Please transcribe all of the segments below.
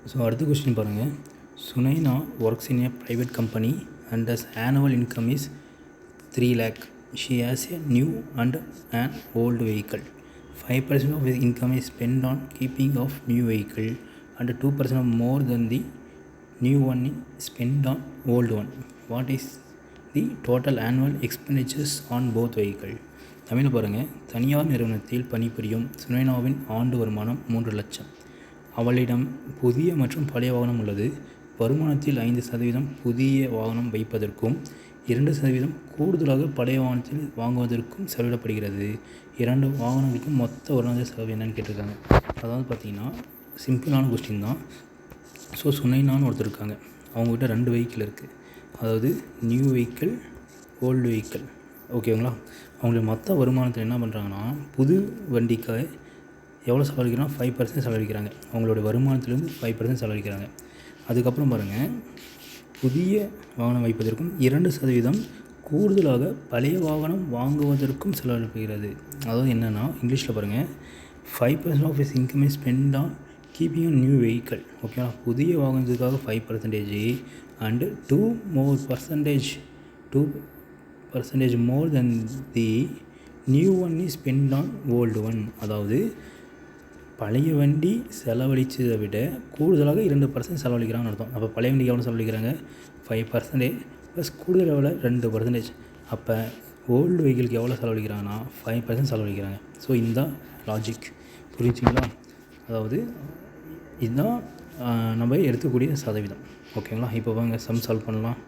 So அடுத்த question பாருங்கள். Sunaina works in a private company and his annual income is 3 lakh. She has a new and an old vehicle. 5% of his income is spent on keeping of new vehicle and 2% of more than the new one is spent on old one. What is the total annual expenditures on both vehicle? Tamil பாருங்கள். தனியார் நிறுவனத்தில் பணிபுரியும் சுனைனாவின் ஆண்டு வருமானம் 3 லட்சம். அவளிடம் புதிய மற்றும் பழைய வாகனம் உள்ளது. வருமானத்தில் 5% புதிய வாகனம் வைப்பதற்கும் 2% கூடுதலாக பழைய வாகனத்தில் வாங்குவதற்கும் செலவிடப்படுகிறது. 2 வாகனங்களுக்கும் மொத்த வருடாந்திர செலவு என்னன்னு கேட்டிருக்காங்க. அதாவது பார்த்திங்கன்னா சிம்பிளான கொஸ்டின் தான். ஸோ சுனைனான்னு ஒருத்தர் இருக்காங்க. அவங்ககிட்ட 2 வெஹிக்கிள் இருக்குது. அதாவது நியூ வெஹிக்கிள், ஓல்டு வெஹிக்கிள். ஓகேங்களா? அவங்களுடைய மொத்த வருமானத்தில் என்ன பண்ணுறாங்கன்னா புது வண்டிக்காக எவ்வளோ செலவழிக்கிறாங்க? 5% செலவழிக்கிறாங்க. அவங்களுடைய வருமானத்திலேருந்து 5% செலவழிக்கிறாங்க. அதுக்கப்புறம் பாருங்கள், புதிய வாகனம் வைப்பதற்கும் 2% கூடுதலாக பழைய வாகனம் வாங்குவதற்கும் செலவழிக்கிறது. அதாவது என்னென்னா இங்கிலீஷில் பாருங்கள், 5% of his income is spend on keeping a new vehicle. ஓகேவா? புதிய வாகனத்துக்காக 5% and 2% more then the new one is spend on old one. அதாவது பழைய வண்டி செலவழித்ததை விட கூடுதலாக 2% செலவழிக்கிறாங்கன்னு அர்த்தம். அப்போ பழைய வண்டிக்கு எவ்வளோ செலவழிக்கிறாங்க? 5% ப்ளஸ் கூடுதல் எவ்வளோ? 2%. அப்போ ஓல்டு வெஹிக்கிளுக்கு எவ்வளோ செலவழிக்கிறாங்கன்னா 5% செலவழிக்கிறாங்க. ஸோ இந்த லாஜிக் புரிஞ்சுங்களா? அதாவது இதுதான் நம்ம எடுத்துக்கூடிய சதவீதம். ஓகேங்களா? இப்போ வாங்க சம் சால்வ் பண்ணலாம்.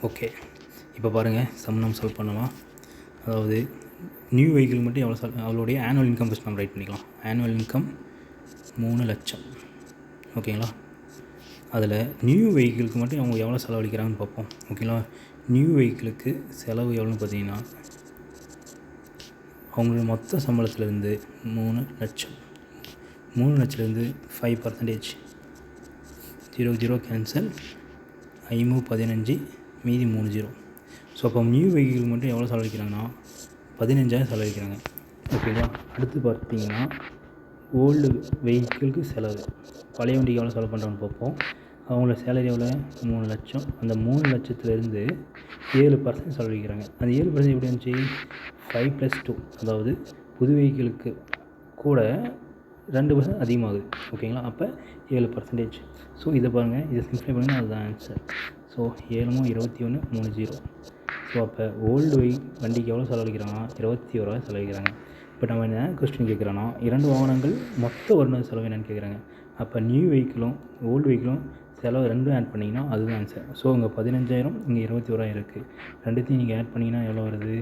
ஓகே, இப்போ பாருங்கள் சம் நம்ம சால்வ் பண்ணலாம். அதாவது நியூ வெஹிக்கிள் மட்டும் எவ்வளோ அவளுடைய ஆனுவல் இன்கம் ஃபஸ்ட் நம்ம ரைட் பண்ணிக்கலாம். ஆனுவல் இன்கம் 3 லட்சம். ஓகேங்களா? அதில் நியூ வெஹிக்கிளுக்கு மட்டும் அவங்க எவ்வளோ செலவழிக்கிறாங்கன்னு பார்ப்போம். ஓகேங்களா? நியூ வெஹிக்கிளுக்கு செலவு எவ்வளோன்னு பார்த்தீங்கன்னா அவங்களுடைய மொத்த சம்பளத்துலேருந்து 3 லட்சம். 3 லட்சத்துலேருந்து 5% 0 கேன்சல், 15 மீதி 30. ஸோ அப்போ நியூ வெஹிக்கிள் மட்டும் எவ்வளோ செலவழிக்கிறாங்கன்னா 15,000 செலவழிக்கிறாங்க. ஓகேங்களா? அடுத்து பார்த்தீங்கன்னா ஓல்டு வெஹிக்கிளுக்கு செலவு, பழைய வண்டிக்கு எவ்வளோ செலவு பண்ணுறாங்கன்னு பார்ப்போம். அவங்களோட சேலரி எவ்வளோ? 3 லட்சம். அந்த 3 லட்சத்துலேருந்து 7% செலவழிக்கிறாங்க. அந்த 7% எப்படி இருந்துச்சு? 5 + 2. அதாவது புது வெஹிக்கிளுக்கு கூட 2% அதிகமாகுது. ஓகேங்களா? அப்போ 7%. ஸோ இதை பாருங்கள், இதை சிம்ப்ளிஃபை பண்ணுங்கள், அதுதான் ஆன்சர். ஸோ 7 21 30. ஸோ அப்போ ஓல்டு வண்டிக்கு எவ்வளோ செலவழிக்கிறாங்கன்னா 21,000 செலவழிக்கிறாங்க. இப்போ நம்ம என்ன கொஸ்டின் கேட்குறோன்னா 2 வாகனங்கள் மொத்த வருட செலவு என்னென்னு கேட்குறாங்க. அப்போ நியூ வெஹிக்கிளும் ஓல்டு வெஹிக்கிளும் செலவு 2 ஆட் பண்ணிங்கன்னா அதுதான் ஆன்சர். ஸோ இங்கே 15,000, இங்கே 21,000 இருக்குது. ரெண்டுத்தையும் நீங்கள் ஆட் பண்ணிங்கன்னா எவ்வளோ வருது?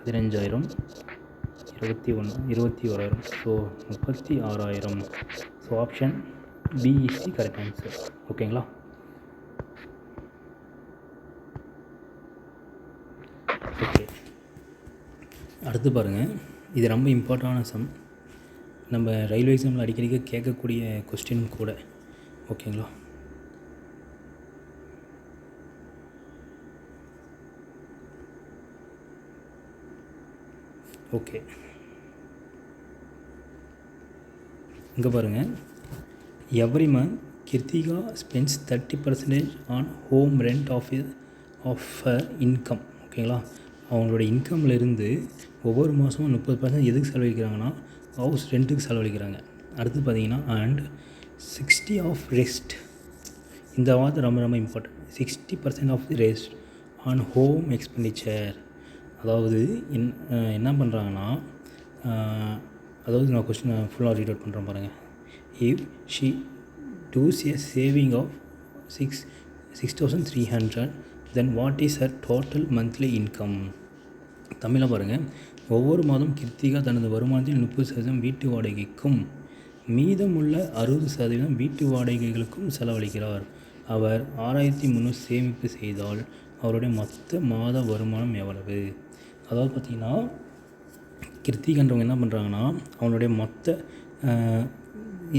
15,000 21,000. So 36,000. So option B is the correct answer. ஓகேங்களா? ஓகே, அடுத்து பாருங்கள். இது ரொம்ப இம்பார்ட்டண்டான சம். நம்ம ரயில்வே எக்ஸாமில் அடிக்கடிக்க கேட்கக்கூடிய கொஸ்டின் கூட. ஓகேங்களா? ஓகே, இங்கே பாருங்கள். Every month Kiruthika spends 30% on home rent of income. ஓகேங்களா? அவங்களோட இன்கம்லேருந்து ஒவ்வொரு மாதமும் 30% எதுக்கு செலவழிக்கிறாங்கன்னா ஹவுஸ் ரெண்ட்டுக்கு செலவழிக்கிறாங்க. அடுத்து பார்த்தீங்கன்னா அண்ட் 60 ஆஃப் ரெஸ்ட். இந்த வார்த்தை ரொம்ப ரொம்ப important. 60% of the rest on home expenditure. அதாவது என்ன பண்ணுறாங்கன்னா, அதாவது நான் கொஸ்டின் ஃபுல்லாக ரீட் அவுட் பண்ணுறேன் பாருங்கள். If she does a saving of 6,300 then what is her total monthly income. தமிழை பாருங்கள். ஒவ்வொரு மாதம் கிருத்திகா தனது வருமானத்தில் 30% வீட்டு வாடகைக்கும் மீதமுள்ள 60% வீட்டு வாடகைகளுக்கும் செலவழிக்கிறார். அவர் 6,300 சேமிப்பு செய்தால் அவருடைய மொத்த மாத வருமானம் எவ்வளவு? அதாவது பார்த்திங்கன்னா கிருத்திகன்றவங்க என்ன பண்ணுறாங்கன்னா அவங்களுடைய மொத்த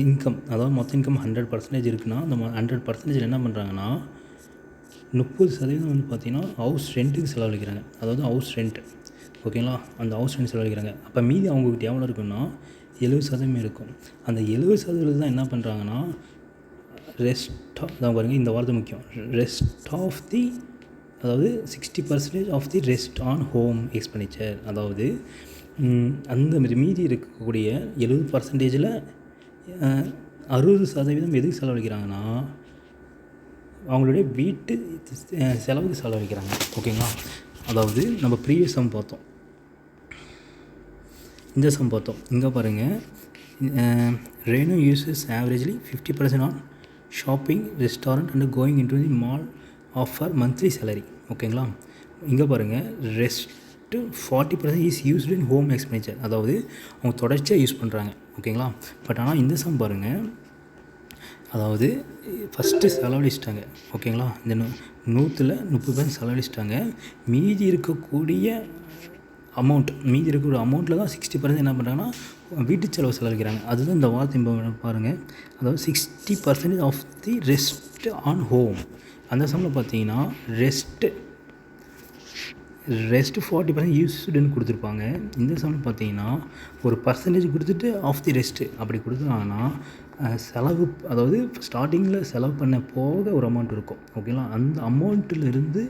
இன்கம், அதாவது மொத்த இன்கம் 100% இருக்குன்னா அந்த 100% என்ன பண்ணுறாங்கன்னா 30% வந்து பார்த்திங்கன்னா ஹவுஸ் ரெண்ட்டுக்கு செலவழிக்கிறாங்க. அதாவது ஹவுஸ் ரெண்ட். ஓகேங்களா? அந்த ஹவுஸ் ரெண்ட் செலவழிக்கிறாங்க. அப்போ மீதி அவங்கக்கிட்ட எவ்வளோ இருக்குன்னா 70% இருக்கும். அந்த 70% தான் என்ன பண்ணுறாங்கன்னா ரெஸ்ட் தான் பாருங்கள், இந்த வார்த்தை முக்கியம். ரெஸ்ட் ஆஃப் தி, அதாவது 60% of the rest on home expenditure. அதாவது அந்த மீதி இருக்கக்கூடிய 70%ல் 60% எதுக்கு செலவழிக்கிறாங்கன்னா அவங்களுடைய வீட்டு செலவுக்கு செலவழிக்கிறாங்க. ஓகேங்களா? அதாவது நம்ம ப்ரீவியஸ் சம் பார்த்தோம், இந்த சம் பார்த்தோம். இங்கே பாருங்கள், Renu uses averagely 50% on shopping, restaurant and going into the mall of her monthly salary. ஓகேங்களா? இங்கே பாருங்கள், rest 40% is used in home expenditure. அதாவது அவங்க தொடர்ச்சியாக யூஸ் பண்ணுறாங்க. ஓகேங்களா? பட் ஆனால் இந்த சம் பாருங்கள், அதாவது ஃபஸ்ட்டு செலவழிச்சிட்டாங்க. ஓகேங்களா? இந்த 100ல் 30% செலவழிச்சிட்டாங்க. மீதி இருக்கக்கூடிய அமௌண்ட்டில் தான் 60% என்ன பண்ணுறாங்கன்னா வீட்டு செலவு செலவழிக்கிறாங்க. அதுதான் இந்த வார்த்தை பாருங்கள். அதாவது 60% of the rest on home. அந்த சம்மில் பார்த்தீங்கன்னா ரெஸ்ட்டு 40% யூஸ்டுன்னு கொடுத்துருப்பாங்க. இந்த சம்மில் பார்த்தீங்கன்னா ஒரு பர்சன்டேஜ் கொடுத்துட்டு ஆஃப் தி ரெஸ்ட்டு அப்படி கொடுத்தாங்கன்னா செலவு, அதாவது ஸ்டார்டிங்கில் செலவு பண்ண போக ஒரு அமௌண்ட் இருக்கும். ஓகேங்களா? அந்த அமௌண்ட்டிலிருந்து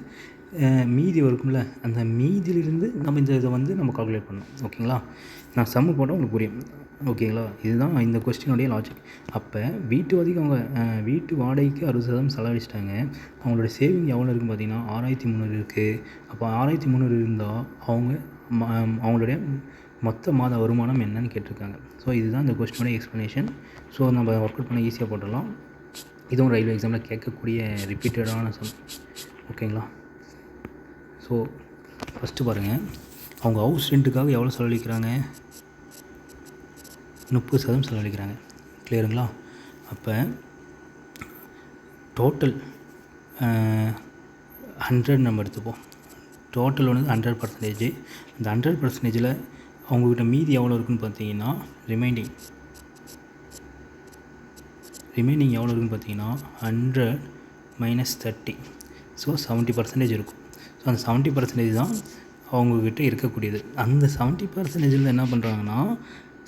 மீதி இருக்கும்ல, அந்த மீதியிலிருந்து நம்ம இதை நம்ம கால்குலேட் பண்ணணும். ஓகேங்களா? நான் சம்மு போட்டால் உங்களுக்கு புரியும். ஓகேங்களா? இதுதான் இந்த கொஸ்டினுடைய லாஜிக். அப்போ வீட்டு வாடகைக்கு 60% செலவழிச்சிட்டாங்க. அவங்களோட சேவிங் எவ்வளோ இருக்குன்னு பார்த்தீங்கன்னா 6300 இருக்குது. அப்போ 6300 இருந்தால் அவங்களுடைய மொத்த மாத வருமானம் என்னன்னு கேட்டிருக்காங்க. ஸோ இதுதான் இந்த கொஸ்டினுடைய எக்ஸ்ப்ளனேஷன். ஸோ நம்ம ஒர்க் அவுட் பண்ண ஈஸியாக போட்டுடலாம். இதுவும் ரயில்வே எக்ஸாமில் கேட்கக்கூடிய ரிப்பீட்டடான சம். ஓகேங்களா? ஸோ ஃபஸ்ட்டு பாருங்கள், அவங்க ஹவுஸ் ரெண்ட்டுக்காக எவ்வளோ செலவழிக்கிறாங்க? 30% செலவழிக்கிறாங்க. கிளியருங்களா? அப்போ டோட்டல் 100 நம்ம எடுத்துப்போம். டோட்டல் வந்து 100%. அந்த 100%ல் அவங்கக்கிட்ட மீதி எவ்வளோ இருக்குதுன்னு பார்த்தீங்கன்னா ரிமைனிங் எவ்வளோ இருக்குதுன்னு பார்த்தீங்கன்னா 100 - 30. ஸோ 70% இருக்கும். ஸோ அந்த 70% தான் அவங்கக்கிட்ட இருக்கக்கூடியது. அந்த 70%ல் என்ன பண்ணுறாங்கன்னா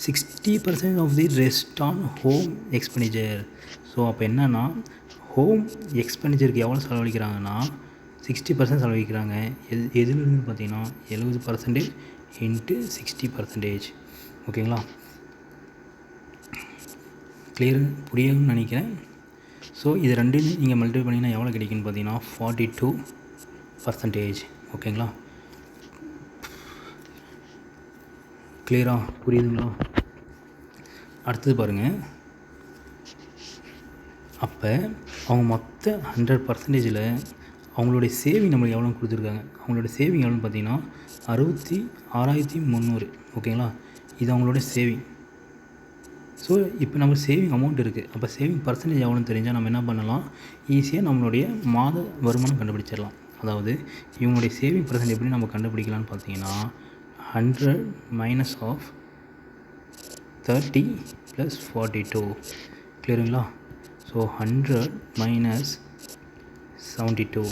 60% of the rest on home expenditure. So அப்போ என்னென்னா ஹோம் எக்ஸ்பெண்டிச்சருக்கு எவ்வளோ செலவழிக்கிறாங்கன்னா 60% செலவழிக்கிறாங்க. எதுலேருந்து பார்த்தீங்கன்னா 70% இன்ட்டு 60%. ஓகேங்களா? கிளியர் புரியும்னு நினைக்கிறேன். ஸோ இது ரெண்டையும் நீங்கள் மல்டிப்ளை பண்ணிங்கன்னா எவ்வளோ கிடைக்குன்னு பார்த்தீங்கன்னா 42%. ஓகேங்களா? கிளியராக புரியுதுங்களா? அடுத்தது பாருங்கள், அப்போ அவங்க மொத்த 100%ல் அவங்களுடைய சேவிங் நம்மளுக்கு எவ்வளோ கொடுத்துருக்காங்க. அவங்களோட சேவிங் எவ்வளோன்னு பார்த்தீங்கன்னா 66,300. ஓகேங்களா? இது அவங்களோட சேவிங். ஸோ இப்போ நம்ம சேவிங் அமௌண்ட் இருக்குது. அப்போ சேவிங் பர்சன்டேஜ் எவ்வளோன்னு தெரிஞ்சால் நம்ம என்ன பண்ணலாம், ஈஸியாக நம்மளுடைய மாத வருமானம் கண்டுபிடிச்சிடலாம். அதாவது இவங்களுடைய சேவிங் பர்சன்டேஜ் எப்படி நம்ம கண்டுபிடிக்கலான்னு பார்த்தீங்கன்னா 100 - 30 + 42. கிளியருங்களா? ஸோ 100 - 72.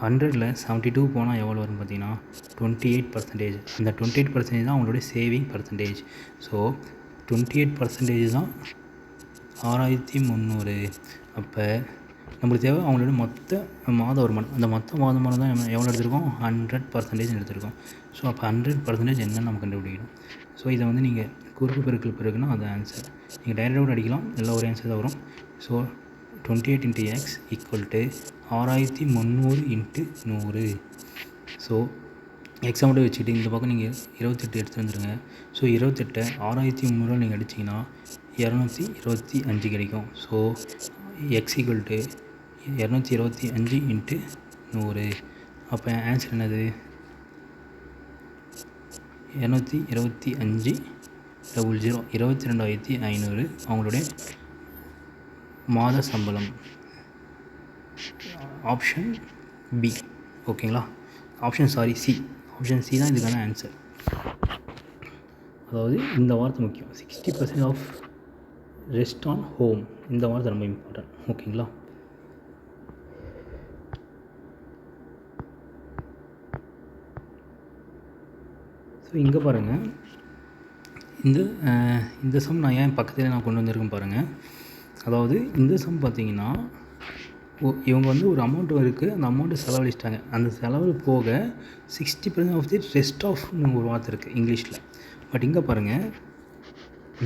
100ல் 72 போனால் எவ்வளோ வரும்னு பார்த்தீங்கன்னா 28%. அந்த 28% தான் அவங்களுடைய சேவிங் பர்சன்டேஜ். ஸோ 28% தான் 6300. அப்போ நம்மளுக்கு தேவை அவங்களோட மொத்த மாத வருமானம். அந்த மொத்த மாத வருமானம் தான் நம்ம எவ்வளோ எடுத்திருக்கோம், 100% எடுத்திருக்கோம். ஸோ அப்போ 100% என்னன்னு நம்ம கண்டுபிடிக்கணும். ஸோ இதை வந்து நீங்கள் குறுக்கு பெருக்கல் பிறகுனா அது ஆன்சர். நீங்கள் டைரெக்டாக கூட அடிக்கலாம், எல்லாம் ஒரே ஆன்சர் தான் வரும். So 28 × x = 6300 × 100. ஸோ எக்ஸாம்பிள் வச்சுக்கிட்டு இந்த பக்கம் நீங்கள் 28 எடுத்து வந்துடுங்க. ஸோ 28 6300 நீங்கள் அடிச்சிங்கன்னா 225 கிடைக்கும். So x = 225 × 100. அப்போ ஆன்சர் என்னது, 225 00 22,500 அவங்களுடைய மாத சம்பளம். Option B. ஓகேங்களா? ஆப்ஷன் சி தான் இதுக்கான ஆன்சர். அதாவது இந்த வார்த்தை முக்கியம், 60% ஆஃப் ரெஸ்ட் ஆன் ஹோம். இந்த வார்த்தை ரொம்ப இம்பார்ட்டன்ட். ஓகேங்களா? ஸோ இங்கே பாருங்கள், இந்த சம் நான் ஏன் பக்கத்தில் நான் கொண்டு வந்திருக்கேன் பாருங்கள். அதாவது இந்த சம் பார்த்திங்கன்னா இவங்க வந்து ஒரு அமௌண்ட் இருக்குது, அந்த அமௌண்ட்டு செலவழிச்சிட்டாங்க. அந்த செலவு போக 60% ஆஃப் தி ரெஸ்ட் ஆஃப்னு ஒரு வார்த்தை இருக்குது இங்கிலீஷில். பட் இங்கே பாருங்கள்,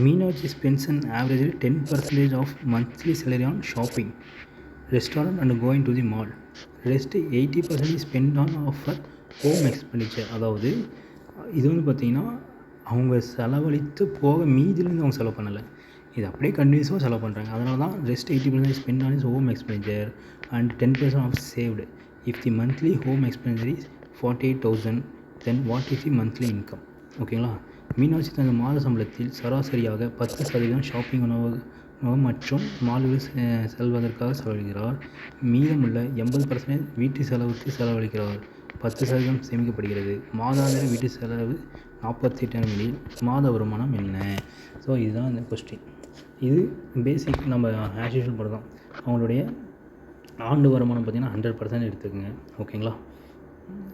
Meenakshi spends and average 10% of monthly salary on shopping, restaurant and going to the mall. Rest 80% spend on of her home expenditure. அதாவது இது வந்து பார்த்திங்கன்னா அவங்க செலவழித்து போக மீதிலேருந்து அவங்க செலவு பண்ணலை, இது அப்படியே கண்டினியூஸாக செலவு பண்ணுறாங்க. அதனால தான் rest 80% spend on is home expenditure and 10% of saved. If the monthly home expenditure is 48,000 then what is the monthly income? ஓகேங்களா. மீனாட்சி தனது மாத சம்பளத்தில் சராசரியாக 10% ஷாப்பிங், உணவு மற்றும் மால்களில் செல்வதற்காக செலவழிக்கிறார். மீதமுள்ள 80% வீட்டு செலவுக்கு செலவழிக்கிறார். 10% சேமிக்கப்படுகிறது. மாதாந்திர வீட்டு செலவு 48,000 எனில் மாத வருமானம் என்ன? ஸோ இதுதான் இந்த கொஸ்டின். இது பேசிக் நம்ம ஆஸ் யூஷுவல் போல தான். அவங்களுடைய ஆண்டு வருமானம் பார்த்திங்கன்னா 100% எடுத்துக்கோங்க. ஓகேங்களா.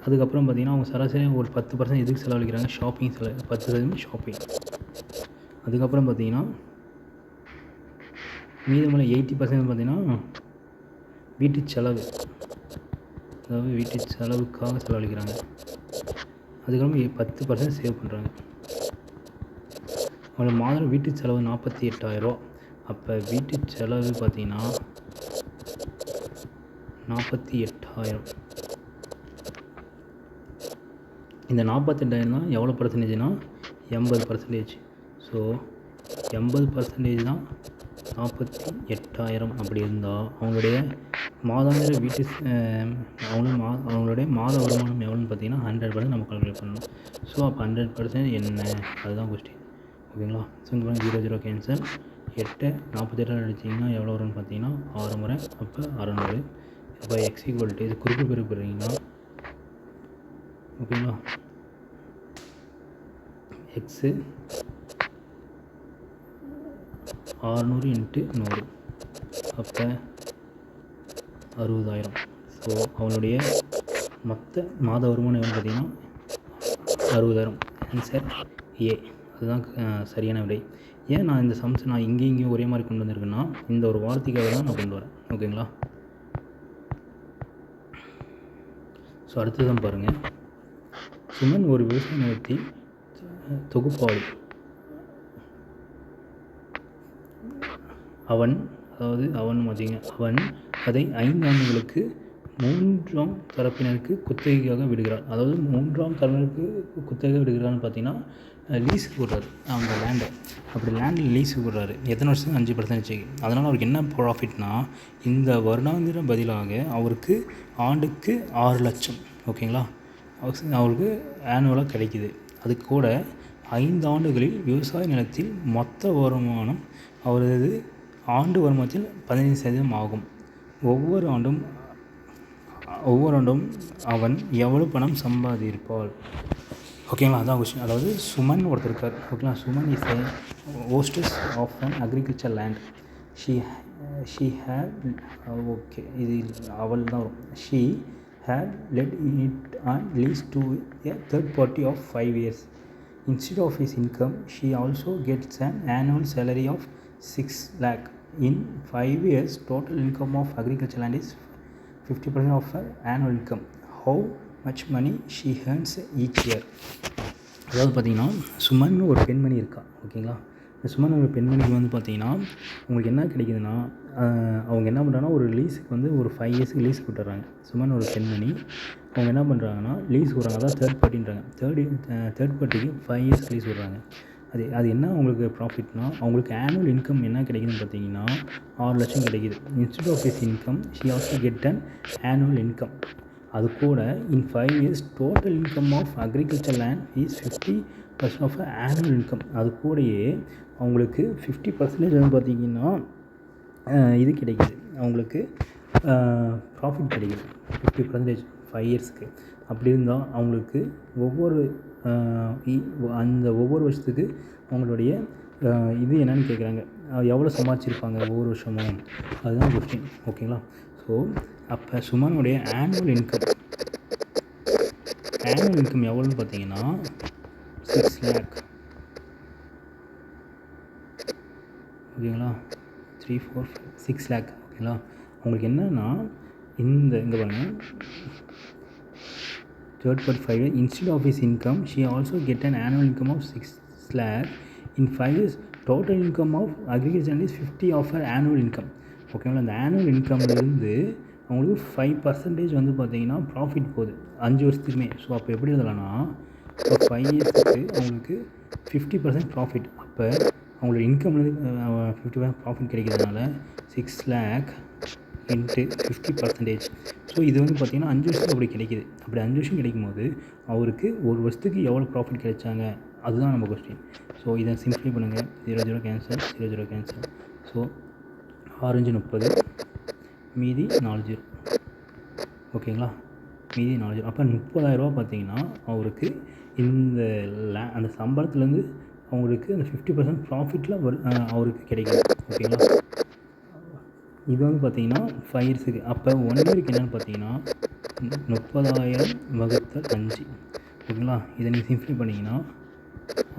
அதுக்கப்புறம் பார்த்திங்கன்னா அவங்க சராசரியாக ஒரு 10% எதுக்கு செலவழிக்கிறாங்க? Shopping 10% shopping. அதுக்கப்புறம் பார்த்திங்கன்னா மீதமுள்ள 80% பார்த்திங்கன்னா வீட்டு செலவு, அதாவது வீட்டு செலவுக்காக செலவழிக்கிறாங்க. அதுக்கப்புறம் 10% சேவ் பண்ணுறாங்க. அவங்களோட மாதம் வீட்டு செலவு 48,000. அப்போ வீட்டு செலவு பார்த்திங்கன்னா 48,000. இந்த 48,000 தான் எவ்வளோ பர்சன்டேஜ்னால் 80%. ஸோ 80% தான் 48,000. அப்படி இருந்தால் அவங்களுடைய மாதாந்திர வீட்டு அவங்களுடைய மாத வருமானம் எவ்வளோன்னு பார்த்தீங்கன்னா 100% நம்ம கால்குலேட் பண்ணணும். ஸோ அப்போ 100% என்ன? அதுதான் கொஸ்டின். ஓகேங்களா. ஸோ இந்த மாதிரி 0 0 கேன்சல். 8 48 அடிச்சிங்கன்னா எவ்வளோ வரும்னு பார்த்தீங்கன்னா 6 முறை, அப்போ 600. இப்போ எக்ஸ் ஈக்குவல் இது குறுக்கு பெருக்கு போடுறீங்கன்னா ஓகேங்களா, எக்ஸு 600 × 100, அப்போ 60,000. ஸோ அவங்களுடைய மொத்த மாத வருமானம் எவ்வளோ பார்த்தீங்கன்னா 60,000. Answer A. அதுதான் சரியான விடை. ஏன் நான் இந்த சம்ஸ் நான் இங்கேயும் ஒரே மாதிரி கொண்டு வந்திருக்கேன்னா இந்த ஒரு வார்த்தைக்காக தான் நான் கொண்டு வரேன். ஓகேங்களா. ஸோ அடுத்ததான் பாருங்கள். சுமன் ஒரு விவசாய நிலத்தில் தொகுப்பாளி. அவன் அதை 5 ஆண்டுகளுக்கு 3ஆம் தரப்பினருக்கு குத்தகையாக விடுகிறார். அதாவது 3ஆம் தரப்பினருக்கு குத்தகை விடுகிறான்னு பார்த்தீங்கன்னா லீஸுக்கு விடுறாரு அவங்க லேண்டை. அப்படி லேண்டில் லீஸுக்கு விடுறாரு. எத்தனை வருஷம்? 5%. அதனால் அவருக்கு என்ன ப்ராஃபிட்னா, இந்த வருடாந்திர பதிலாக அவருக்கு ஆண்டுக்கு 6 லட்சம். ஓகேங்களா. அவருக்கு ஆனுவலாக கிடைக்கிது. அது கூட 5 ஆண்டுகளில் விவசாய நிலத்தில் மொத்த வருமானம் அவரது ஆண்டு வருமானத்தில் 15% ஆகும். ஒவ்வொரு ஆண்டும் அவன் எவ்வளவு பணம் சம்பாதிப்பாள்? ஓகேங்களா. அதான் கொஸ்டின். அதாவது சுமன் ஒருத்தர் இருக்கார். ஓகேங்களா. Suman is a hostess of an agriculture land. She had okay இது அவள் தான் வரும். She had let it on lease to a third party of 5 years. Instead of his income, she also gets an annual salary of 6 lakh. In 5 years, total income of agriculture land is 50% of her annual income. How much money she earns each year? அதாவது பார்த்திங்கன்னா சுமன் ஒரு பெண்மணி இருக்கா. ஓகேங்களா. இந்த சுமன் ஒரு பெண்மணிக்கு வந்து பார்த்திங்கன்னா உங்களுக்கு என்ன கிடைக்குதுன்னா, அவங்க என்ன பண்ணுறாங்கன்னா ஒரு லீஸுக்கு வந்து ஒரு 5 இயர்ஸுக்கு லீஸ் விட்டுறாங்க. சுமன் ஒரு பெண்மணி அவங்க என்ன பண்ணுறாங்கன்னா லீஸ் விட்றாங்க. அதான் தேர்ட் பார்ட்டின்றாங்க. தேர்ட் பார்ட்டிக்கு 5 இயர்ஸ் லீஸ் விட்றாங்க. அது என்ன அவங்களுக்கு ப்ராஃபிட்னா, அவங்களுக்கு ஆனுவல் இன்கம் என்ன கிடைக்குதுன்னு பார்த்தீங்கன்னா 6 லட்சம் கிடைக்கிது. Instead of his income she also get an annual income. அது கூட in 5 years total income of agriculture land is 50% of annual income. அது கூடயே அவங்களுக்கு 50% வந்து பார்த்திங்கன்னா இது கிடைக்கிது, அவங்களுக்கு ப்ராஃபிட் கிடைக்கிது 50% 5 இயர்ஸ்க்கு. அப்படி இருந்தால் அவங்களுக்கு ஒவ்வொரு வருஷத்துக்கு அவங்களுடைய இது என்னென்னு கேட்குறாங்க, எவ்வளோ சம்பாதிச்சிருப்பாங்க ஒவ்வொரு வருஷமும், அதுதான் கொஸ்டின். ஓகேங்களா. ஸோ அப்போ சுமனுடைய ஆனுவல் இன்கம் எவ்வளோன்னு பார்த்தீங்கன்னா 6 lakh. ஓகேங்களா. 3 4 6 லேக் ஓகேங்களா. உங்களுக்கு என்னென்னா இங்கே பாருங்கள், third part 5 instead of his income she also get an annual income of 6 lakh in 5 years. Total income of agriculture is 50 of her annual income. ஓகேங்களா. இந்த ஆனுவல் இன்கம்லேருந்து அவங்களுக்கு 5% வந்து பார்த்தீங்கன்னா ப்ராஃபிட் போகுது 5 வருஷத்துக்குமே. ஸோ அப்போ எப்படி எழுதலாம்னா, இப்போ 5 இயர்ஸுக்கு அவங்களுக்கு 50% ப்ராஃபிட். அப்போ அவங்களோட இன்கம்லேருந்து 50% ப்ராஃபிட் கிடைக்கிறதுனால 6 லேக் இன்ட்டு 50%. ஸோ இது வந்து பார்த்திங்கன்னா 5 வருஷத்துக்கு அப்படி கிடைக்கிது. அப்படி 5 வருஷம் கிடைக்கும்போது அவருக்கு ஒரு வருஷத்துக்கு எவ்வளோ ப்ராஃபிட் கிடைச்சாங்க, அதுதான் நம்ம கொஸ்டின். ஸோ இதை சிம்ப்ளை பண்ணுங்கள். 0 0 கேன்சல், 0 0 கேன்சல். ஸோ 6 5 30, மீதி 4 0 ஓகேங்களா. மீதி 4 0. அப்போ 30,000 பார்த்தீங்கன்னா அவருக்கு இந்த அந்த சம்பளத்துலேருந்து அவங்களுக்கு அந்த 50% ப்ராஃபிட்டில் அவருக்கு கிடைக்கும். ஓகேங்களா. இது வந்து பார்த்திங்கன்னா 5 இயர்ஸுக்கு. அப்போ 1 இயருக்கு என்னென்னு பார்த்தீங்கன்னா 30,000 வகுத்தல் 5 ஓகேங்களா. இதை நீங்கள் சிம்ப்ளை பண்ணிங்கன்னா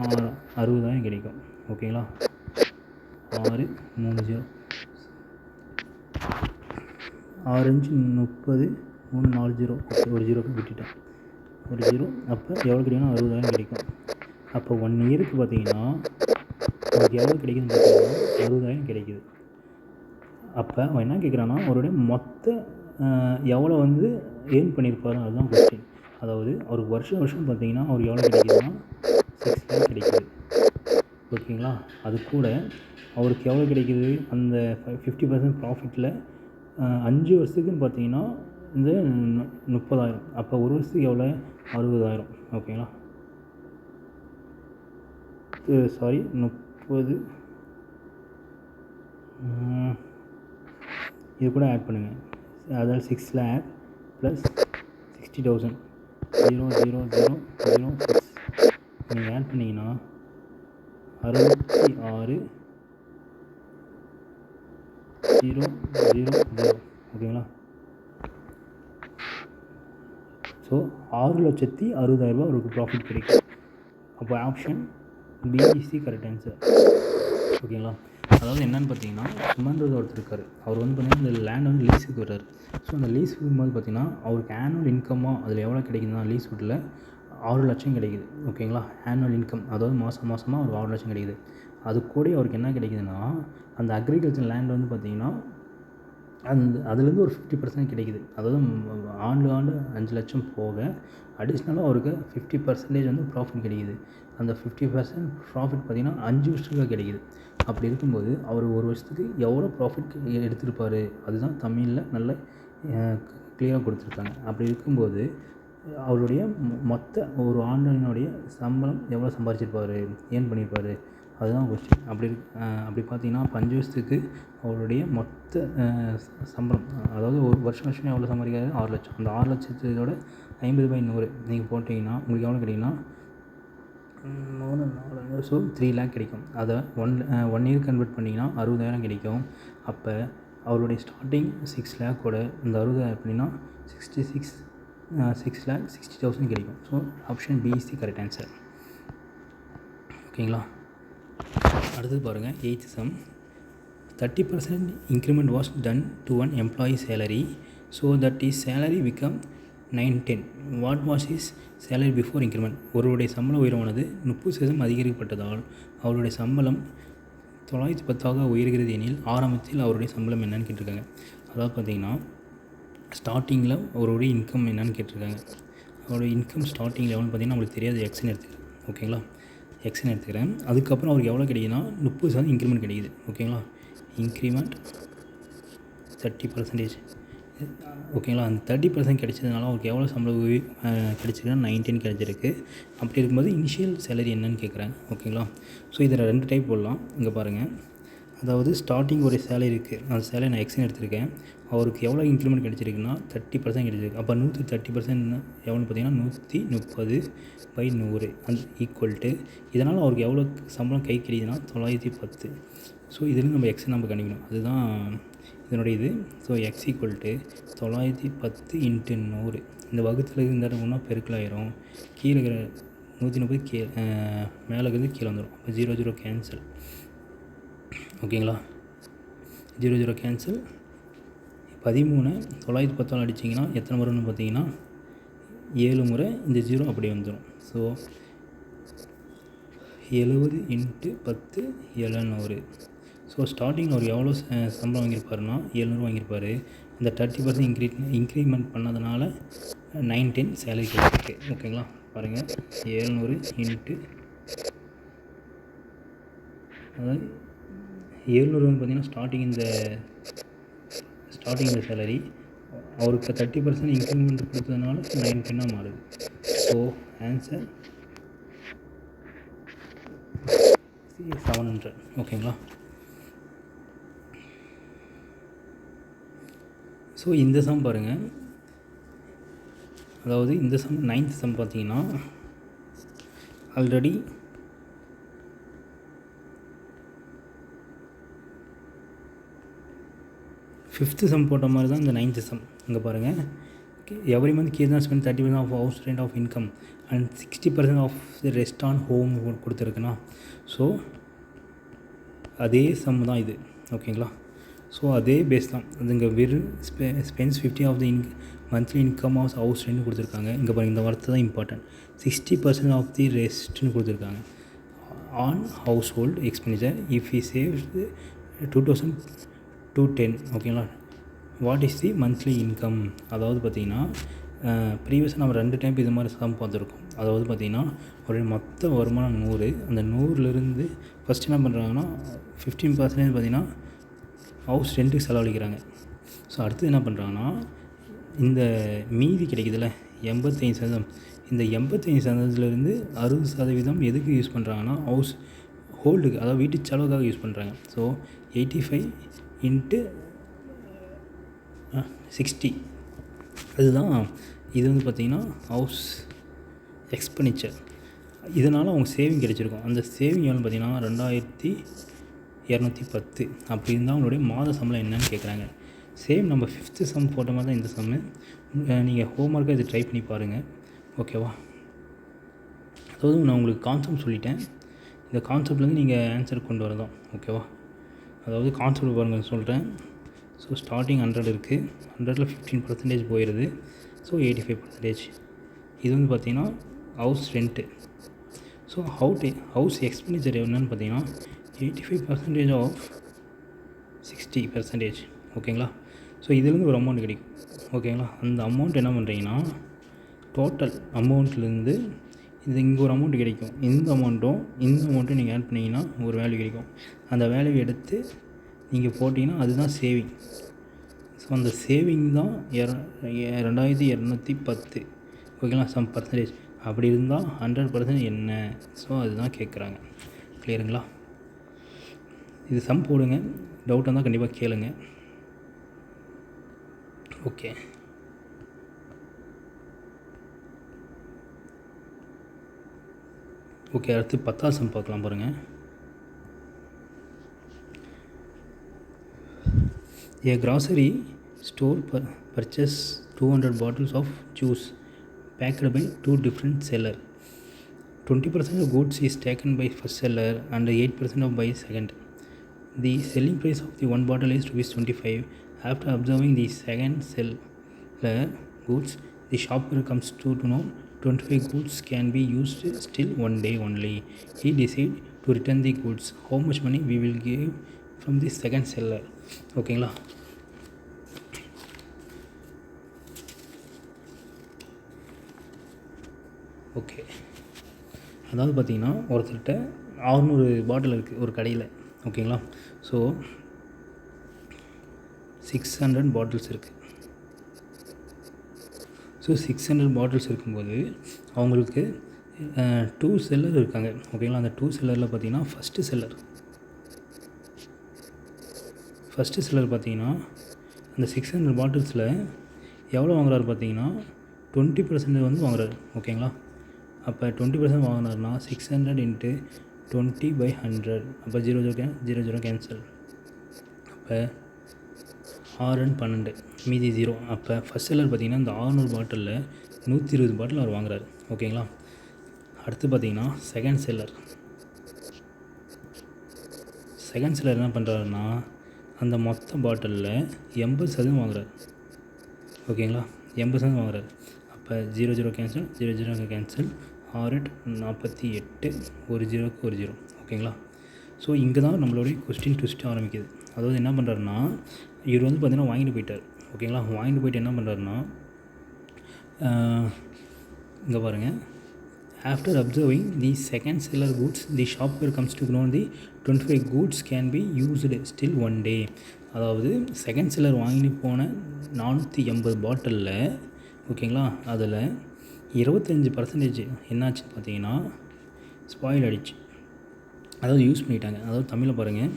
60,000 கிடைக்கும். ஓகேங்களா. 6 3 0 6 5 30 3 4 0 ஓகே, ஒரு 0 விட்டுட்டேன், ஒரு 0. அப்போ எவ்வளோ கிடைக்குன்னா 60,000 கிடைக்கும். அப்போ 1 இயருக்கு பார்த்தீங்கன்னா உங்களுக்கு எவ்வளோ கிடைக்குதுன்னு பார்த்தீங்கன்னா 60,000 கிடைக்குது. அப்போ அவன் என்ன கேட்குறான்னா அவருடைய மொத்த எவ்வளோ வந்து ஏர்ன் பண்ணியிருப்பாரு, அதுதான் கொஸ்டின். அதாவது அவருக்கு வருஷம் பார்த்தீங்கன்னா அவருக்கு எவ்வளோ கிடைக்குதுன்னா 6 லேக் கிடைக்குது. ஓகேங்களா. அது கூட அவருக்கு எவ்வளோ கிடைக்குது அந்த 50% ப்ராஃபிட்டில் 5 வருஷத்துக்குன்னு பார்த்தீங்கன்னா இந்த 30,000. அப்போ ஒரு வருஷத்துக்கு எவ்வளோ 60,000. ஓகேங்களா. சாரி 30, இது கூட ஆட் பண்ணுங்கள். அதாவது 6 லேக் ப்ளஸ் 60,000 0 0 0 0 6 நீங்கள் ஆட் பண்ணிங்கன்னா 66 0 0 0 ஓகேங்களா. ஸோ 6,60,000 அவருக்கு ப்ராஃபிட் கிடைக்கும். அப்போ ஆப்ஷன் பிஇசி கரெக்ட் ஆன்சர். ஓகேங்களா. அதாவது என்னென்னு பார்த்தீங்கன்னா சுமன்றது ஒருத்தர் இருக்கார். அவர் வந்து பார்த்திங்கன்னா இந்த லேண்ட் வந்து லீஸுக்கு வர்றாரு. ஸோ அந்த லீஸ் விடும்போது பார்த்திங்கன்னா அவருக்கு ஆனுவல் இன்கமாக அதில் எவ்வளோ கிடைக்குதுன்னா லீஸ் வீட்டில் 6 லட்சம் கிடைக்குது. ஓகேங்களா. ஆனுவல் இன்கம், அதாவது மாதமாக ஒரு 6 லட்சம் கிடைக்குது. அது கூட அவருக்கு என்ன கிடைக்குதுன்னா அந்த அக்ரிகல்ச்சர் லேண்ட் வந்து பார்த்திங்கன்னா அதுலேருந்து ஒரு 50% கிடைக்குது. அதாவது ஆண்டு 5 லட்சம் போக அடிஷ்னலாக அவருக்கு 50% வந்து ப்ராஃபிட் கிடைக்குது. அந்த 50% ப்ராஃபிட் பார்த்திங்கன்னா 5 வருஷத்துக்கு கிடைக்குது. அப்படி இருக்கும்போது அவர் ஒரு வருஷத்துக்கு எவ்வளோ ப்ராஃபிட் எடுத்திருப்பார், அதுதான் தமிழில் நல்ல கிளியராக கொடுத்துருக்காங்க. அப்படி இருக்கும்போது அவருடைய மொத்த ஒரு ஆண்டினுடைய சம்பளம் எவ்வளோ சம்பாதிச்சிருப்பார், ஏர்ன் பண்ணியிருப்பார், அதுதான் கொஸ்டின். அப்படி பார்த்தீங்கன்னா 5 வருஷத்துக்கு அவருடைய மொத்த சம்பளம், அதாவது ஒரு வருஷம் எவ்வளோ சம்பாதிக்காது 6 லட்சம். அந்த 6 லட்சத்தோட 50/100 நீங்கள் போட்டிங்கன்னா உங்களுக்கு எவ்வளோ கிடைக்குன்னா 3 4 ஸோ 3 லேக் கிடைக்கும். அதை 1 இயர் கன்வெர்ட் பண்ணிங்கன்னா 60,000 கிடைக்கும். அப்போ அவருடைய ஸ்டார்டிங் 6 லேக்கோட இந்த 60,000 அப்படின்னா 6,60,000 கிடைக்கும். So option B is the correct answer. ஓகேங்களா. அடுத்தது பாருங்கள் 8th sum. 30% increment was done to one employee salary so that his salary become 910. What was his salary before increment? ஒருவருடைய சம்பள உயர்வானது 30% அதிகரிக்கப்பட்டதால் அவருடைய சம்பளம் 910 உயர்கிறது எனில் ஆரம்பத்தில் அவருடைய சம்பளம் என்னன்னு கேட்டிருக்காங்க. அதாவது பார்த்திங்கன்னா ஸ்டார்டிங்கில் அவருடைய இன்கம் என்னன்னு கேட்டிருக்காங்க. அவருடைய இன்கம் ஸ்டார்டிங் லெவல்னு பார்த்திங்கன்னா நம்மளுக்கு தெரியாது, எக்ஸ்ன்னு எடுத்துக்கிறேன். ஓகேங்களா. எக்ஸ்ன்னு எடுத்துக்கிறேன். அதுக்கப்புறம் அவருக்கு எவ்வளோ கிடைக்குதுன்னா 30% இன்க்ரிமெண்ட் கிடைக்குது. ஓகேங்களா. இன்க்ரிமெண்ட் 30%. ஓகேங்களா. அந்த 30% கிடைச்சதுனால அவருக்கு எவ்வளோ சம்பளம் கிடைச்சிருக்குன்னா 19 கிடைச்சிருக்கு. அப்படி இருக்கும்போது இனிஷியல் சேலரி என்னன்னு கேட்குறாங்க. ஓகேங்களா. ஸோ இதில் 2 டைப் போடலாம். இங்கே பாருங்கள், அதாவது ஸ்டார்டிங் ஒரு சேலரி இருக்குது, அந்த சேலரி நான் எக்ஸ்ன்னு எடுத்திருக்கேன். அவருக்கு எவ்வளோ இன்க்ரிமெண்ட் கிடைச்சிருக்குன்னா 30% கிடைச்சிருக்கு. அப்போ 130% எவ்வளோன்னு பார்த்தீங்கன்னா 130/100 அந்த ஈக்குவல் டு இதனால் அவருக்கு எவ்வளோ சம்பளம் கை கிடைக்குதுன்னா 910. ஸோ இதுலேருந்து நம்ம எக்ஸை நம்ம கணிக்கணும், அதுதான் இதனுடைய இது. So X equal to 910 × 100. இந்த வகுத்தில் இந்த இடம் ஒன்றா பெருக்கலாயிரும், கீழே இருக்கிற 130 மேலே இருக்கிறது கீழே வந்துடும். அப்போ 0 0 கேன்சல். ஓகேங்களா. 00 கேன்சல். 13 914 அடிச்சிங்கன்னா எத்தனை வரும்னு பார்த்தீங்கன்னா 7 முறை இந்த 0 அப்படியே வந்துடும். ஸோ 70 × 10 700. ஸோ ஸ்டார்டிங்கில் அவர் எவ்வளோ சம்பளம் வாங்கியிருப்பாருன்னா 700 வாங்கியிருப்பார். அந்த 30% இன்க்ரிமெண்ட் பண்ணதுனால 910 சேலரி கிடைச்சிருக்கு. ஓகேங்களா. பாருங்கள் 700 அதாவது 700 வந்து பார்த்திங்கன்னா ஸ்டார்டிங் இந்த சேலரி அவருக்கு 30% இன்க்ரிமெண்ட் கொடுத்ததுனால 910 மாறுது. So answer 700. ஓகேங்களா. ஸோ இந்த சம் பாருங்கள், அதாவது இந்த சம் 9th சம் பார்த்தீங்கன்னா ஆல்ரெடி ஃபிஃப்த்து சம் போட்ட மாதிரி தான் இந்த 9th சம். இங்கே பாருங்கள், எவ்ரி மந்த் கீஸ் தான் spend 30% of house rent of income and 60% of the rest on home கொடுத்துருக்குண்ணா. ஸோ அதே சம் தான் இது. ஓகேங்களா. ஸோ அதே பேஸ் தான் அது. இங்கே வெறும் spends 50 of the monthly income of house rent கொடுத்துருக்காங்க. இங்கே பாருங்கள், இந்த வார்த்தை தான் இம்பார்ட்டன்ட். 60% ஆஃப் தி ரெஸ்ட்னு கொடுத்துருக்காங்க. On house hold expenditure if he saves 2210. ஓகேங்களா. What is the monthly income? அதாவது பார்த்திங்கன்னா ப்ரீவியஸாக நம்ம 2 டைம் இது மாதிரி சம் பார்த்துருக்கோம். அதாவது பார்த்திங்கன்னா ஒரு மொத்த வருமானம் 100. அந்த 100லேருந்து ஃபஸ்ட் என்ன பண்ணுறாங்கன்னா 15% பார்த்திங்கன்னா ஹவுஸ் ரெண்ட்டுக்கு செலவழிக்கிறாங்க. ஸோ அடுத்து என்ன பண்ணுறாங்கன்னா இந்த மீதி கிடைக்குதுல்ல 85%, இந்த 85%லேருந்து 60% எதுக்கு யூஸ் பண்ணுறாங்கன்னா ஹவுஸ் ஹோல்டுக்கு, அதாவது வீட்டு செலவுக்காக யூஸ் பண்ணுறாங்க. ஸோ 85 × 60 அதுதான் இது வந்து பார்த்திங்கன்னா ஹவுஸ் எக்ஸ்பெண்டிச்சர். இதனால் அவங்க சேவிங் கிடைச்சிருக்கும். அந்த சேவிங் எவ்வளோன்னு பார்த்திங்கன்னா 2210. அப்படி இருந்தால் அவங்களுடைய மாத சம்பளம் என்னன்னு கேட்குறாங்க. சேம் நம்ம 5th சம் போட்ட மாதிரி தான் இந்த சம்மு. நீங்கள் ஹோம்ஒர்க்காக இது ட்ரை பண்ணி பாருங்கள். ஓகேவா. அதாவது நான் உங்களுக்கு கான்செப்ட் சொல்லிட்டேன். இந்த கான்செப்ட்லேருந்து நீங்கள் ஆன்சர் கொண்டு வரதான். ஓகேவா. அதாவது கான்செப்ட் பாருங்கள் சொல்கிறேன். ஸோ ஸ்டார்டிங் 100 இருக்குது, 100ல் 15% போயிடுது. ஸோ 85%. இது வந்து பார்த்திங்கன்னா house rent. So how's expenditure என்னென்னு பார்த்தீங்கன்னா 85% ஆஃப் 60%. ஓகேங்களா. ஸோ இதுலேருந்து ஒரு அமௌண்ட் கிடைக்கும். ஓகேங்களா. அந்த அமௌண்ட் என்ன பண்ணுறீங்கன்னா டோட்டல் அமௌண்ட்லேருந்து இது இங்கே ஒரு அமௌண்ட் கிடைக்கும். இந்த அமௌண்ட்டும் நீங்கள் ஆட் பண்ணிங்கன்னா ஒரு வேல்யூ கிடைக்கும். அந்த வேல்யூ எடுத்து நீங்கள் போட்டிங்கன்னா அதுதான் சேவிங். ஸோ அந்த சேவிங் தான் 2210. ஓகேங்களா. சம் பர்சன்டேஜ் அப்படி இருந்தால் 100% என்ன? ஸோ அதுதான் கேட்குறாங்க. கிளியருங்களா. இது சம் போடுங்க. டவுட்டாக இருந்தால் கண்டிப்பாக கேளுங்க. ஓகே. அடுத்து 10th சம் பார்க்கலாம் பாருங்கள். A grocery store purchase 200 bottles of juice packed by 2 different sellers. 20% of goods is taken by first seller and 8% of by second. The selling price of the one bottle is ₹25. After observing the second seller goods, the shopper comes to know 25 goods can be used still one day only. He decides to return the goods. How much money we will give from the second seller? ஓகேங்களா. Okay. அதாவது பார்த்திங்கன்னா ஒருத்தர்கிட்ட 600 பாட்டில் இருக்குது ஒரு கடையில். ஓகேங்களா. So 600 bottles இருக்குது. So 600 bottles இருக்கும்போது அவங்களுக்கு 2 செல்லர் இருக்காங்க. ஓகேங்களா. அந்த 2 செல்லரில் பார்த்திங்கன்னா ஃபஸ்ட்டு செல்லர் பார்த்திங்கன்னா அந்த 600 பாட்டில்ஸில் எவ்வளோ வாங்குறாரு பார்த்திங்கன்னா 20% வந்து வாங்குறாரு. ஓகேங்களா. அப்போ 20% வாங்கினார்னா 600 × 20/100. அப்போ 0 கேன்சல். அப்போ 6 × 12 மீதி 0. அப்போ ஃபஸ்ட் செல்லர் பார்த்திங்கன்னா இந்த 600 பாட்டிலில் 120 பாட்டில் அவர் வாங்குறாரு. ஓகேங்களா. அடுத்து பார்த்திங்கன்னா செகண்ட் செகண்ட் செல்லர் என்ன பண்ணுறாருன்னா அந்த மொத்த பாட்டிலில் 80% வாங்குறாரு. ஓகேங்களா, 80% வாங்குறாரு. அப்போ 0 கேன்சல், 0 கேன்சல், 6 48, ஒரு 0க்கு ஒரு 0. ஓகேங்களா. ஸோ இங்கே தான் நம்மளுடைய கொஸ்டின் ட்விஸ்ட் ஆரம்பிக்குது. அதாவது என்ன பண்ணுறாருன்னா இவர் வந்து பார்த்திங்கன்னா வாங்கிட்டு போயிட்டார். ஓகேங்களா, வாங்கிட்டு போயிட்டு என்ன பண்ணுறாருன்னா இங்கே பாருங்கள், after observing the second seller goods the shopkeeper comes to know the 25 goods can be used still one day. அதாவது செகண்ட் செல்லர் வாங்கிட்டு போன 480 பாட்டிலில் ஓகேங்களா, அதில் 25% என்னாச்சுன்னு பார்த்தீங்கன்னா ஸ்பாயில் ஆகிடுச்சு, அதாவது யூஸ் பண்ணிட்டாங்க. அதாவது தமிழில் பாருங்கள்,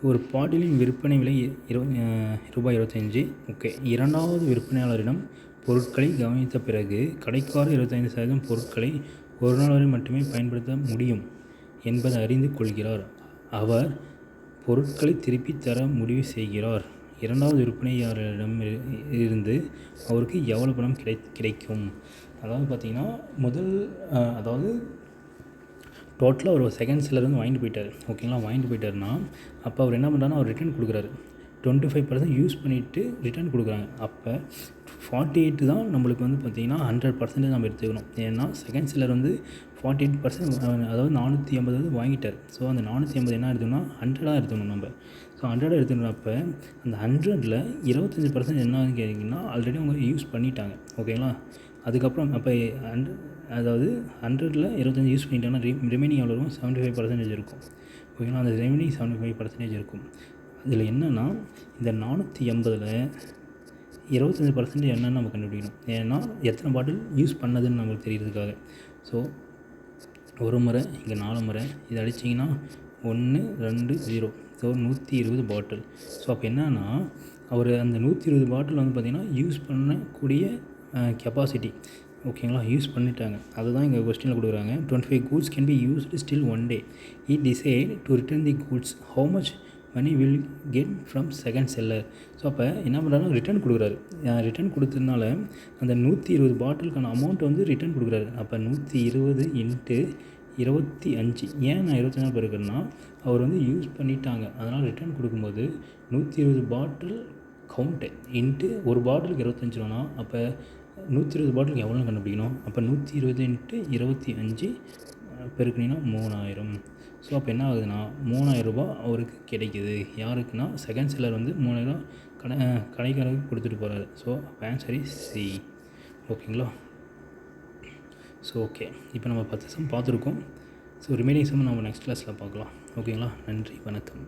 ஒரு பாட்டிலின் விற்பனை விலை ரூபாய் 25. ஓகே, இரண்டாவது விற்பனையாளரிடம் பொருட்களை கவனித்த பிறகு கடைக்காரர் 25% பொருட்களை ஒரு நாள் வரை மட்டுமே பயன்படுத்த முடியும் என்பதை அறிந்து கொள்கிறார். அவர் பொருட்களை திருப்பி தர முடிவு செய்கிறார். இரண்டாவது விற்பனையாளரிடம் இருந்து அவருக்கு எவ்வளோ பணம் கிடைக்கும். அதாவது பார்த்திங்கன்னா அதாவது டோட்டலாக ஒரு செகண்ட் செல்லர் வந்து வாங்கிட்டு போயிட்டார். ஓகேங்களா, வாங்கிட்டு போயிட்டாருன்னா அப்போ அவர் என்ன பண்ணுறாருன்னா அவர் ரிட்டர்ன் கொடுக்குறாரு. 25% யூஸ் பண்ணிவிட்டு ரிட்டர்ன் கொடுக்குறாங்க. அப்போ 48 தான் நம்மளுக்கு வந்து பார்த்திங்கன்னா 100% நம்ம எடுத்துக்கணும். ஏன்னா செகண்ட் செல்லர் வந்து 48%, அதாவது 480 வாங்கிட்டார். ஸோ அந்த 480 என்ன எடுத்துக்கணும்னா 100 எடுத்துக்கணும் நம்ம. ஸோ 100 எடுத்துக்கிறப்ப அந்த 100ல் 25% என்னன்னு கேட்டிங்கன்னா ஆல்ரெடி அவங்க யூஸ் பண்ணிட்டாங்க. ஓகேங்களா, அதுக்கப்புறம் அப்போ அதாவது 100ல் 25 யூஸ் பண்ணிட்டாங்கன்னா ரிமைனிங் எவ்வளோ இருக்கும், 75% இருக்கும். ஓகேங்களா, அந்த ரிமைனிங் 75% இருக்கும். அதில் என்னென்னா இந்த 480ல் 25% என்னென்னு நம்ம கண்டுபிடிக்கணும். ஏன்னா எத்தனை பாட்டில் யூஸ் பண்ணதுன்னு நம்மளுக்கு தெரியறதுக்காக. ஸோ ஒரு முறை இங்கே 4 முறை இதை அடிச்சிங்கன்னா 1 2 0. ஸோ 120 பாட்டில். ஸோ அப்போ என்னன்னா அவர் அந்த 120 பாட்டில் வந்து பார்த்திங்கன்னா யூஸ் பண்ணக்கூடிய கெப்பாசிட்டி. ஓகேங்களா, யூஸ் பண்ணிட்டாங்க. அதுதான் இங்கே கொஸ்டினில் கொடுக்குறாங்க. 25 goods can be used still one day. He decide to return the goods. How much money will get from second seller. So அப்போ என்ன பண்ணுறாருன்னா ரிட்டர்ன் கொடுக்குறாரு. ரிட்டர்ன் கொடுத்ததுனால அந்த 120 பாட்டிலுக்கான அமௌண்ட் வந்து ரிட்டர்ன் கொடுக்குறாரு. அப்போ 120 இன்ட்டு 25. ஏன் நான் 25 பேருக்குன்னா அவர் வந்து யூஸ் பண்ணிட்டாங்க, அதனால் ரிட்டர்ன் கொடுக்கும்போது 120 பாட்டில் கவுண்ட்டு இன்ட்டு ஒரு பாட்டிலுக்கு 25 ரூபானா அப்போ 120 பாட்டிலுக்கு எவ்வளோ கண்டுபிடிக்கணும். அப்போ 120 இன்ட்டு 25 பெருக்குனிங்கன்னா 3000. ஸோ அப்போ என்ன ஆகுதுன்னா 3000 ரூபா அவருக்கு கிடைக்கிது. யாருக்குன்னா செகண்ட் செல்லர் வந்து 3000 கடைக்காரருக்கு கொடுத்துட்டு போகிறாரு. ஸோ அப்போ ஆன்சர் இஸ் சி. ஓகேங்களா. ஸோ ஓகே, இப்போ நம்ம 10 சம் பார்த்துருக்கோம். ஸோ ரிமைனிங் சம் நம்ம நெக்ஸ்ட் கிளாஸில் பார்க்கலாம். ஓகேங்களா, நன்றி, வணக்கம்.